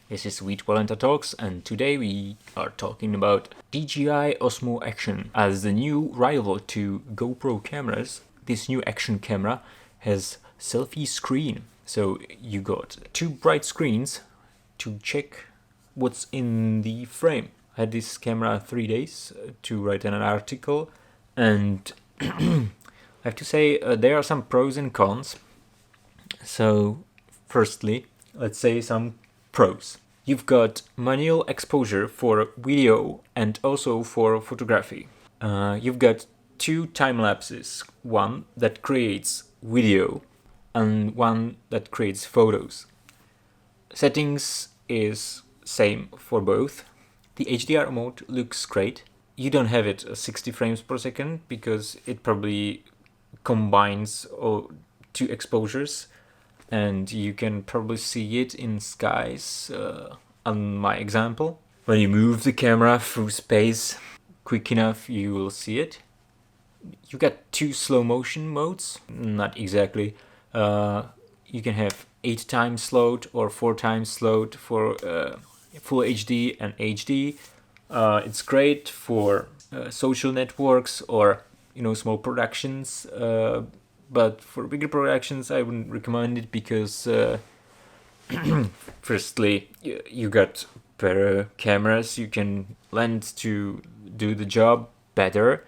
This is Sweet Valenta Talks, and today we are talking about DJI Osmo Action. As the new rival to GoPro cameras, this new action camera has selfie screen. So you got two bright screens to check what's in the frame. I had this camera 3 days to write an article, and I have to say there are some pros and cons. So firstly, let's say some pros. You've got manual exposure for video and also for photography. You've got two time lapses, one that creates video and one that creates photos. Settings is same for both. The HDR mode looks great. You don't have it 60 frames per second because it probably combines two exposures, and you can probably see it in skies on my example. When you move the camera through space quick enough, you will see it. You got two slow motion modes, not exactly. You can have 8 times slowed or 4 times slowed for full HD and HD. It's great for social networks or small productions. But for bigger productions, I wouldn't recommend it because, firstly, you got better cameras. You can lend to do the job better.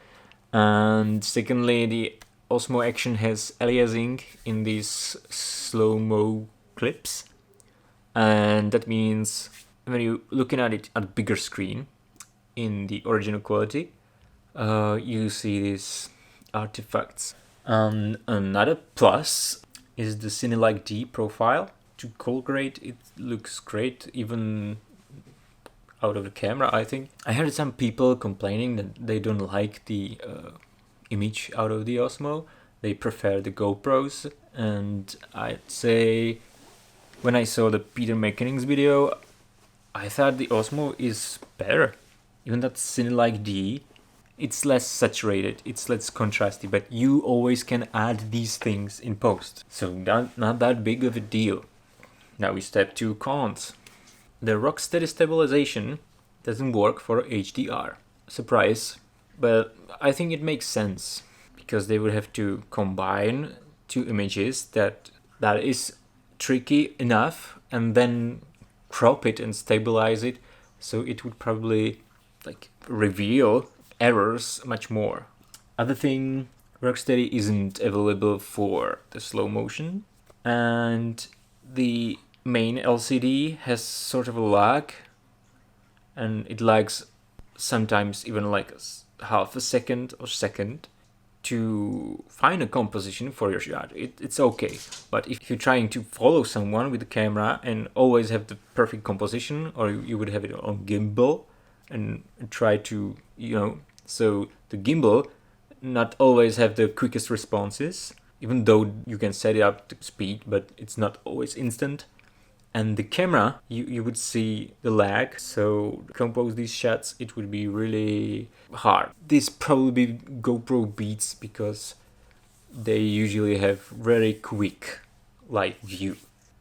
And secondly, the Osmo Action has aliasing in these slow-mo clips. And that means when you're looking at it at a bigger screen in the original quality, you see these artifacts. Another plus is the Cine-like D profile. To color grade, it looks great even out of the camera, I think. I heard some people complaining that they don't like the image out of the Osmo. They prefer the GoPros, and I'd say when I saw the Peter Mechanics video, I thought the Osmo is better. Even that Cine-like D, it's less saturated, it's less contrasty, but you always can add these things in post. So not that big of a deal. Now we step to cons. The Rocksteady stabilization doesn't work for HDR. Surprise, but I think it makes sense because they would have to combine two images that is tricky enough and then crop it and stabilize it, so it would probably reveal errors much more. Other thing, Rocksteady isn't available for the slow motion, and the main LCD has sort of a lag, and it lags sometimes even half a second or second to find a composition for your shot. It's okay, but if you're trying to follow someone with the camera and always have the perfect composition, or you would have it on gimbal and try to so the gimbal not always have the quickest responses, even though you can set it up to speed, but it's not always instant. And the camera, you would see the lag, so to compose these shots, it would be really hard. This probably GoPro beats because they usually have very quick live view.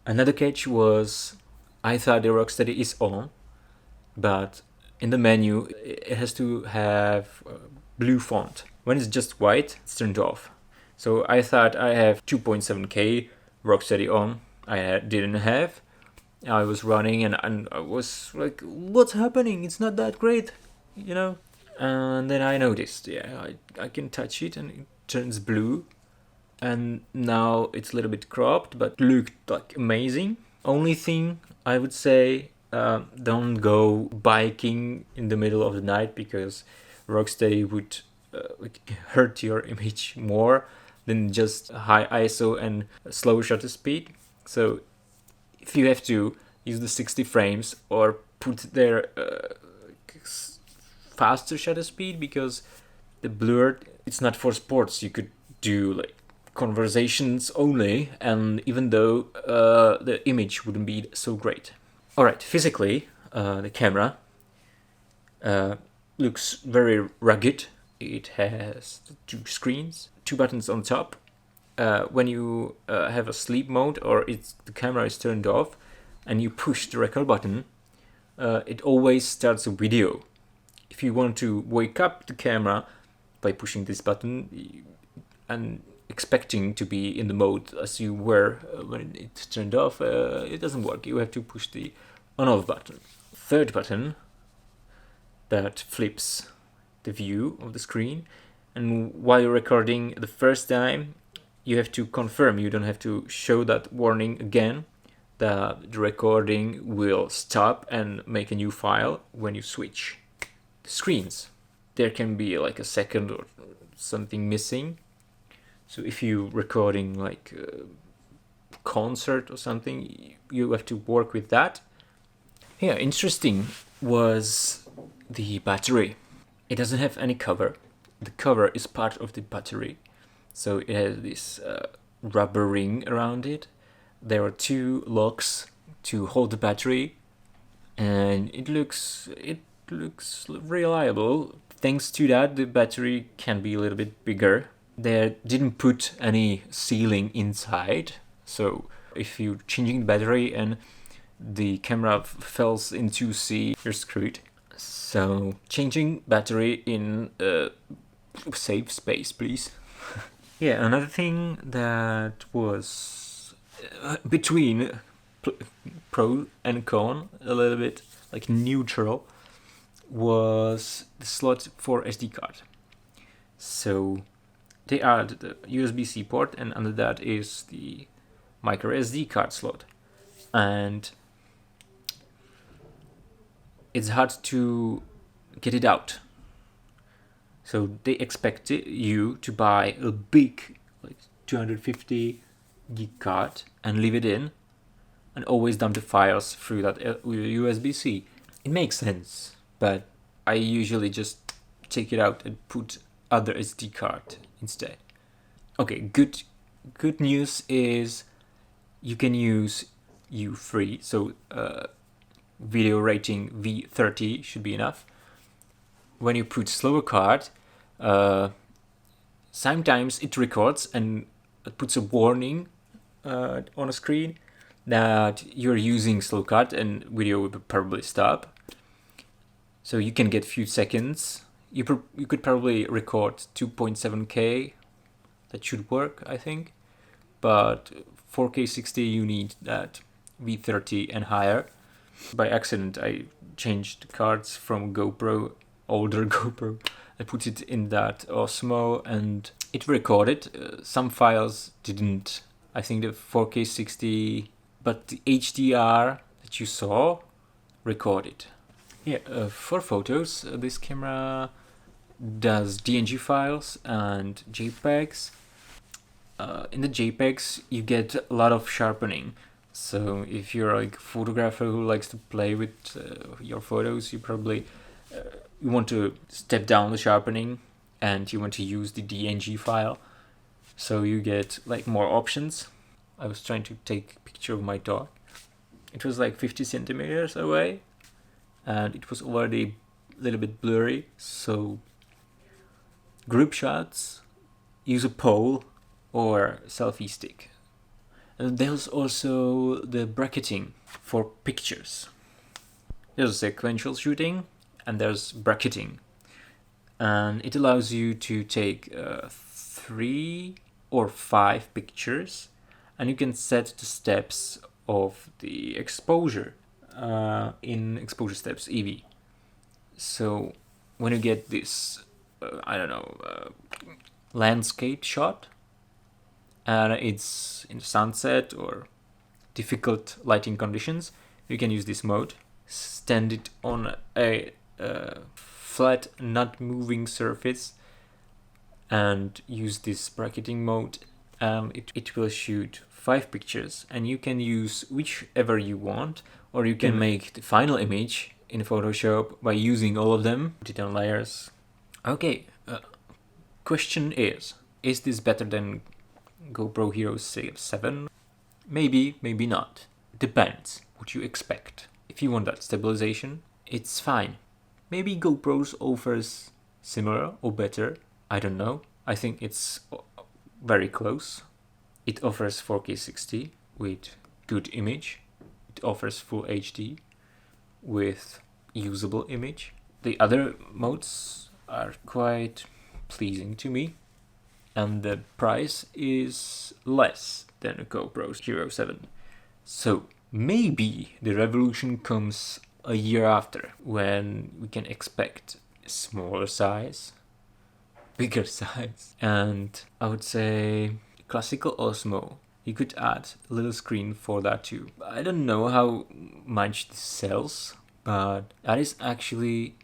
Another catch was, I thought the Rocksteady is on, but in the menu, it has to have blue font. When it's just white, it's turned off. So I thought I have 2.7K Rocksteady on. I didn't have. I was running and I was like, what's happening? It's not that great, And then I noticed, I can touch it and it turns blue. And now it's a little bit cropped, but looked amazing. Only thing I would say, don't go biking in the middle of the night because Rocksteady would hurt your image more than just high ISO and slow shutter speed. So if you have to use the 60 frames or put their faster shutter speed, because the blurred, it's not for sports. You could do conversations only, and even though the image wouldn't be so great. Alright, physically, the camera looks very rugged. It has 2 screens, 2 buttons on top. When you have a sleep mode or the camera is turned off, and you push the record button, it always starts a video. If you want to wake up the camera by pushing this button and expecting to be in the mode as you were when it's turned off, it doesn't work. You have to push the on-off button. Third button that flips the view of the screen, and while you're recording the first time, you have to confirm. You don't have to show that warning again, that the recording will stop and make a new file when you switch the screens. There can be like a second or something missing. So if you're recording like a concert or something, you have to work with that. Yeah, interesting was the battery. It doesn't have any cover. The cover is part of the battery. So it has this rubber ring around it. There are 2 locks to hold the battery, and it looks reliable. Thanks to that, the battery can be a little bit bigger. They didn't put any sealing inside, so if you're changing the battery and the camera falls into sea, you're screwed. So changing battery in a safe space, please. Yeah, another thing that was between pro and con, a little bit like neutral, was the slot for SD card. So they add the USB-C port, and under that is the micro SD card slot. And it's hard to get it out. So they expect you to buy a big, like 250 gig card and leave it in, and always dump the files through that USB-C. It makes sense, but I usually just take it out and put other SD card instead. Okay, good news is you can use U3, so video rating V30 should be enough. When you put slower card, sometimes it records and it puts a warning on a screen that you're using slow card, and video will probably stop. So you can get few seconds. You could probably record 2.7K. That should work, I think. But 4K 60, you need that V30 and higher. By accident, I changed cards from older GoPro. I put it in that Osmo and it recorded. Some files didn't. I think the 4K 60, but the HDR that you saw recorded. Yeah, for photos, this camera does DNG files and JPEGs. In the JPEGs, you get a lot of sharpening. So if you're like a photographer who likes to play with your photos, you probably you want to step down the sharpening and you want to use the DNG file. So you get like more options. I was trying to take a picture of my dog. It was like 50 centimeters away and it was already a little bit blurry. So group shots, use a pole or selfie stick. And there's also the bracketing for pictures. There's sequential shooting and there's bracketing. And it allows you to take 3 or 5 pictures, and you can set the steps of the exposure in exposure steps EV. So when you get this, landscape shot, and it's in sunset or difficult lighting conditions, you can use this mode. Stand it on a flat, not moving surface, and use this bracketing mode. It will shoot 5 pictures, and you can use whichever you want, or you can make the final image in Photoshop by using all of them. Put it on layers. Okay, question is this better than GoPro Hero 7? Maybe, maybe not. Depends what you expect. If you want that stabilization, it's fine. Maybe GoPro's offers similar or better. I don't know. I think it's very close. It offers 4K 60 with good image. it offers full HD with usable image. The other modes are quite pleasing to me, and the price is less than a GoPro Hero 7. So maybe the revolution comes a year after, when we can expect a smaller size, bigger size, and I would say classical Osmo. You could add a little screen for that too. I don't know how much this sells, but that is actually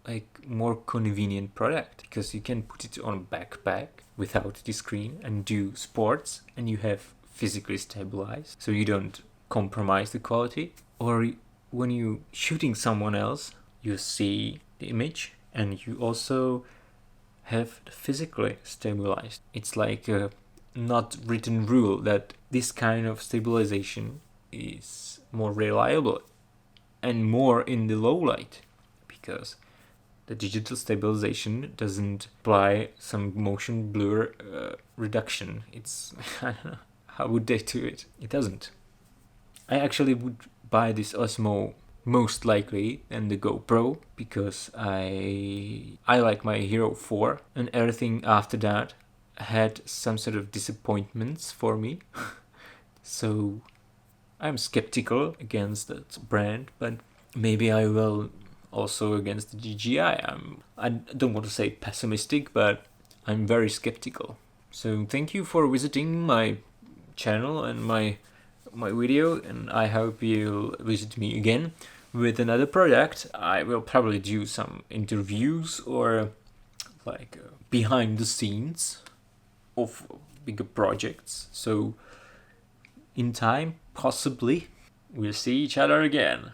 like more convenient product, because you can put it on a backpack without the screen and do sports, and you have physically stabilized, so you don't compromise the quality. Or when you shooting someone else, you see the image and you also have physically stabilized. It's like a not written rule that this kind of stabilization is more reliable and more in the low light, because the digital stabilization doesn't apply some motion blur reduction. It's I don't know, how would they do it? It doesn't. I actually would buy this Osmo most likely than the GoPro, because I like my Hero 4, and everything after that had some sort of disappointments for me. So I'm skeptical against that brand, but maybe I will also against the DJI. I don't want to say pessimistic, but I'm very skeptical. So thank you for visiting my channel and my video, and I hope you'll visit me again with another product. I will probably do some interviews or like behind the scenes of bigger projects. So in time, possibly, we'll see each other again.